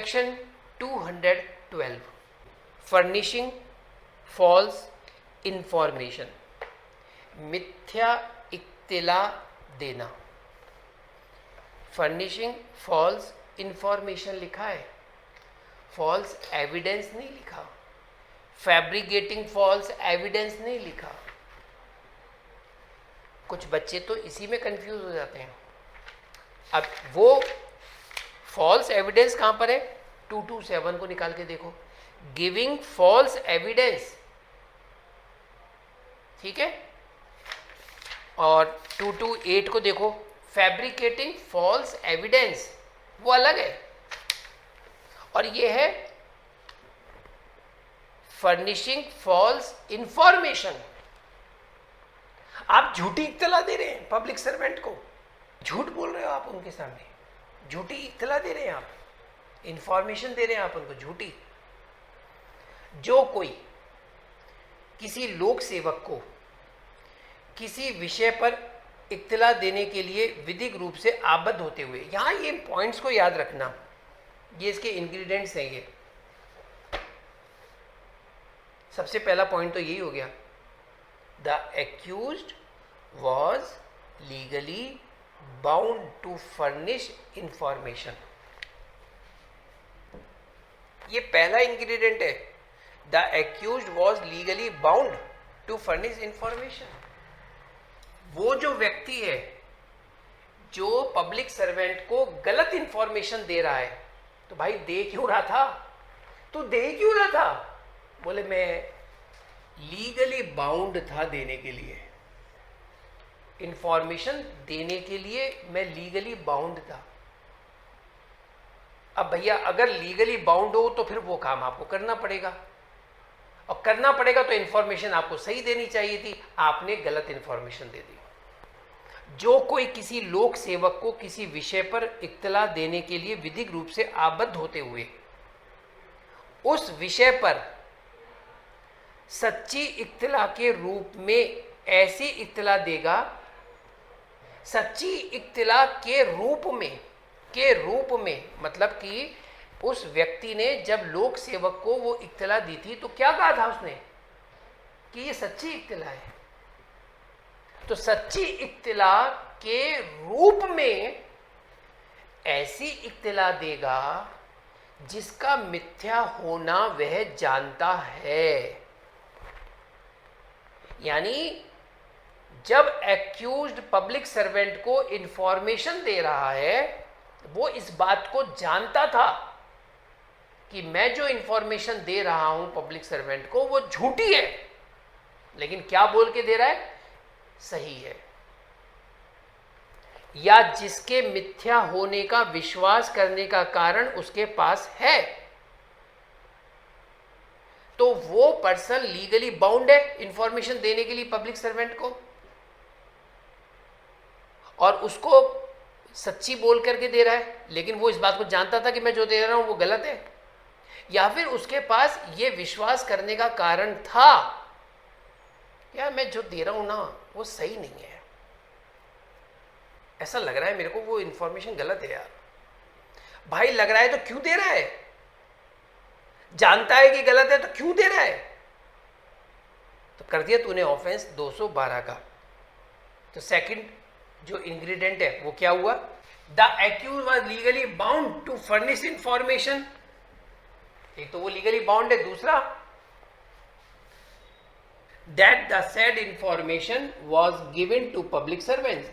Section 212 furnishing false information, मिथ्या इत्तिला देना। Furnishing false information लिखा है, फॉल्स एविडेंस नहीं लिखा, फैब्रिकेटिंग फॉल्स एविडेंस नहीं लिखा। कुछ बच्चे तो इसी में कंफ्यूज हो जाते हैं। अब वो फॉल्स एविडेंस कहां पर है? 227 को निकाल के देखो, गिविंग फॉल्स एविडेंस, ठीक है। और 228 को देखो, फैब्रिकेटिंग फॉल्स एविडेंस, वो अलग है। और ये है फर्निशिंग फॉल्स इंफॉर्मेशन। आप झूठी इत्तला दे रहे हैं पब्लिक सर्वेंट को, झूठ बोल रहे हो आप उनके सामने, झूठी इत्तला दे रहे हैं आप, इंफॉर्मेशन दे रहे हैं आप उनको झूठी। जो कोई किसी लोक सेवक को किसी विषय पर इत्तला देने के लिए विधिक रूप से आबद्ध होते हुए, यहां ये पॉइंट्स को याद रखना, ये इसके इंग्रेडिएंट्स हैं। ये सबसे पहला पॉइंट तो यही हो गया, the accused was legally bound to furnish information. ये पहला इंग्रेडिएंट है, the accused was legally bound to furnish information. वो जो व्यक्ति है जो पब्लिक सर्वेंट को गलत इंफॉर्मेशन दे रहा है, तो भाई दे क्यों रहा था? तू दे क्यों रहा था? बोले मैं लीगली बाउंड था देने के लिए, इंफॉर्मेशन देने के लिए मैं लीगली बाउंड था। अब भैया अगर लीगली बाउंड हो तो फिर वो काम आपको करना पड़ेगा, और करना पड़ेगा तो इंफॉर्मेशन आपको सही देनी चाहिए थी, आपने गलत इंफॉर्मेशन दे दी। जो कोई किसी लोक सेवक को किसी विषय पर इत्तला देने के लिए विधिक रूप से आबद्ध होते हुए उस विषय पर सच्ची इत्तला के रूप में ऐसी इत्तला देगा, सच्ची इत्तला के रूप में मतलब कि उस व्यक्ति ने जब लोक सेवक को वो इत्तला दी थी तो क्या कहा था उसने कि ये सच्ची इत्तला है। तो सच्ची इत्तला के रूप में ऐसी इत्तला देगा जिसका मिथ्या होना वह जानता है। यानी जब एक्यूज्ड पब्लिक सर्वेंट को इंफॉर्मेशन दे रहा है, वो इस बात को जानता था कि मैं जो इंफॉर्मेशन दे रहा हूं पब्लिक सर्वेंट को वो झूठी है, लेकिन क्या बोल के दे रहा है? सही है। या जिसके मिथ्या होने का विश्वास करने का कारण उसके पास है, तो वो पर्सन लीगली बाउंड है इंफॉर्मेशन देने के लिए पब्लिक सर्वेंट को, और उसको सच्ची बोल करके दे रहा है, लेकिन वो इस बात को जानता था कि मैं जो दे रहा हूं वो गलत है। या फिर उसके पास ये विश्वास करने का कारण था यार मैं जो दे रहा हूं ना वो सही नहीं है, ऐसा लग रहा है मेरे को वो इंफॉर्मेशन गलत है यार। भाई लग रहा है तो क्यों दे रहा है? जानता है कि गलत है तो क्यों दे रहा है? तो कर दिया तूने ऑफेंस 212 का। तो सेकंड जो इंग्रेडिएंट है वो क्या हुआ? The accused was legally bound to furnish information. एक तो वो लीगली बाउंड है, दूसरा that the said information was given to public servants,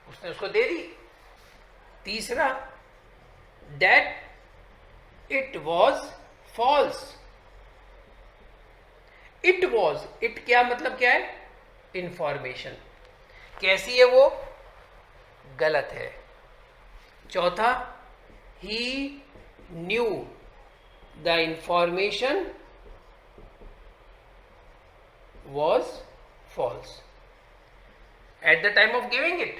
उसने उसको दे दी। तीसरा that it was false. It was, it क्या मतलब क्या है? इंफॉर्मेशन। कैसी है वो? गलत है। चौथा, he knew the information was false at the time of giving it,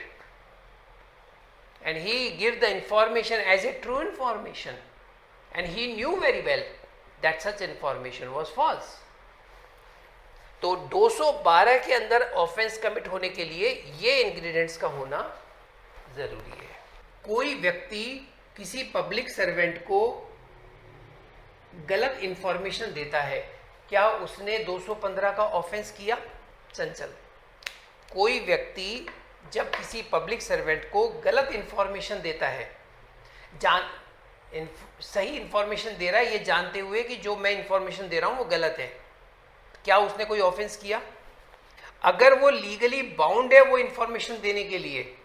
and he gave the information as a true information, and he knew very well that such information was false. तो 212 के अंदर offence commit होने के लिए ये ingredients का होना जरूरी है। कोई व्यक्ति किसी पब्लिक सर्वेंट को गलत इंफॉर्मेशन देता है, क्या उसने 215 का ऑफेंस किया? चंचल, कोई व्यक्ति जब किसी पब्लिक सर्वेंट को गलत इंफॉर्मेशन देता है, सही इंफॉर्मेशन दे रहा है ये जानते हुए कि जो मैं इंफॉर्मेशन दे रहा हूं वो गलत है, क्या उसने कोई ऑफेंस किया? अगर वो लीगली बाउंड है वो इंफॉर्मेशन देने के लिए,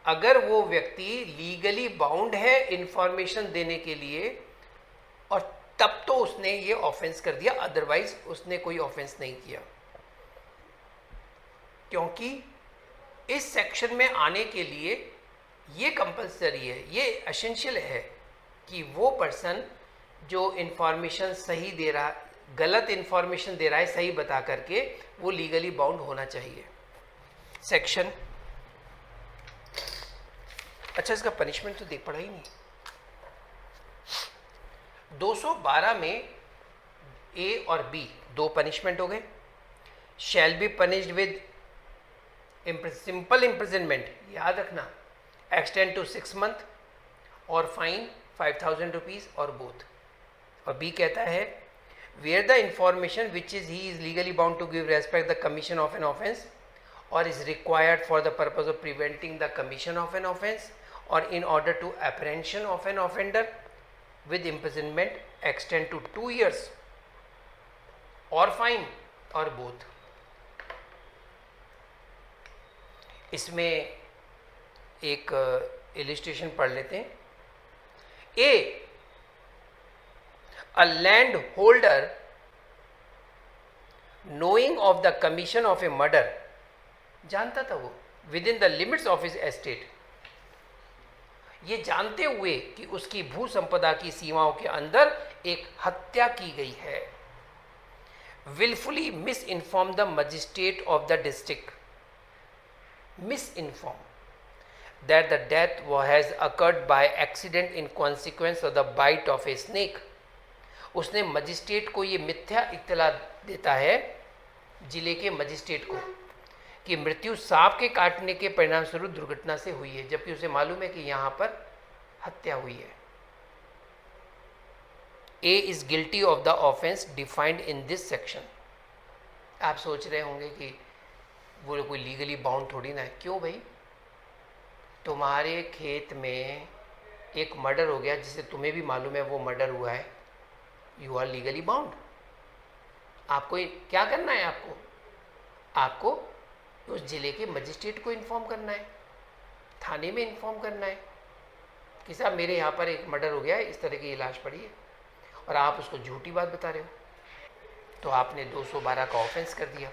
अगर वो व्यक्ति लीगली बाउंड है इंफॉर्मेशन देने के लिए, और तब तो उसने ये ऑफेंस कर दिया, अदरवाइज उसने कोई ऑफेंस नहीं किया। क्योंकि इस सेक्शन में आने के लिए ये कंपलसरी है, ये एसेंशियल है कि वो पर्सन जो इंफॉर्मेशन सही दे रहा, गलत इंफॉर्मेशन दे रहा है सही बता करके, वो लीगली बाउंड होना चाहिए। सेक्शन, अच्छा इसका पनिशमेंट तो देख पड़ा ही नहीं। 212 में ए और बी दो पनिशमेंट हो गए। Shall be punished with simple imprisonment, याद रखना, एक्सटेंड टू 6 मंथ और फाइन 5000 रुपीज और बोथ। और बी कहता है where the information which is he is legally bound to give respect the commission of an offence और is required for the purpose of preventing the commission of an offence और in order to apprehension of an offender with imprisonment extend to 2 years और fine और both. इसमें एक illustration पढ़ लेते हैं। A land holder knowing of the commission of a murder, जानता था वो, within the limits of his estate, ये जानते हुए कि उसकी भू संपदा की सीमाओं के अंदर एक हत्या की गई है, wilfully misinform the magistrate of the district, misinform that the death has occurred by accident in consequence of the bite of a snake. उसने मजिस्ट्रेट को ये मिथ्या इत्तला देता है, जिले के मजिस्ट्रेट को, कि मृत्यु सांप के काटने के परिणाम स्वरूप दुर्घटना से हुई है, जबकि उसे मालूम है कि यहां पर हत्या हुई है। A is guilty of the offence defined in this section. आप सोच रहे होंगे कि वो कोई लीगली बाउंड थोड़ी ना है। क्यों भाई? तुम्हारे खेत में एक मर्डर हो गया जिसे तुम्हें भी मालूम है वो मर्डर हुआ है, यू आर लीगली बाउंड। आपको क्या करना है? आपको उस जिले के मजिस्ट्रेट को इन्फॉर्म करना है, थाने में इन्फॉर्म करना है कि साहब मेरे यहाँ पर एक मर्डर हो गया है, इस तरह की लाश पड़ी है, और आप उसको झूठी बात बता रहे हो, तो आपने 212 का ऑफेंस कर दिया।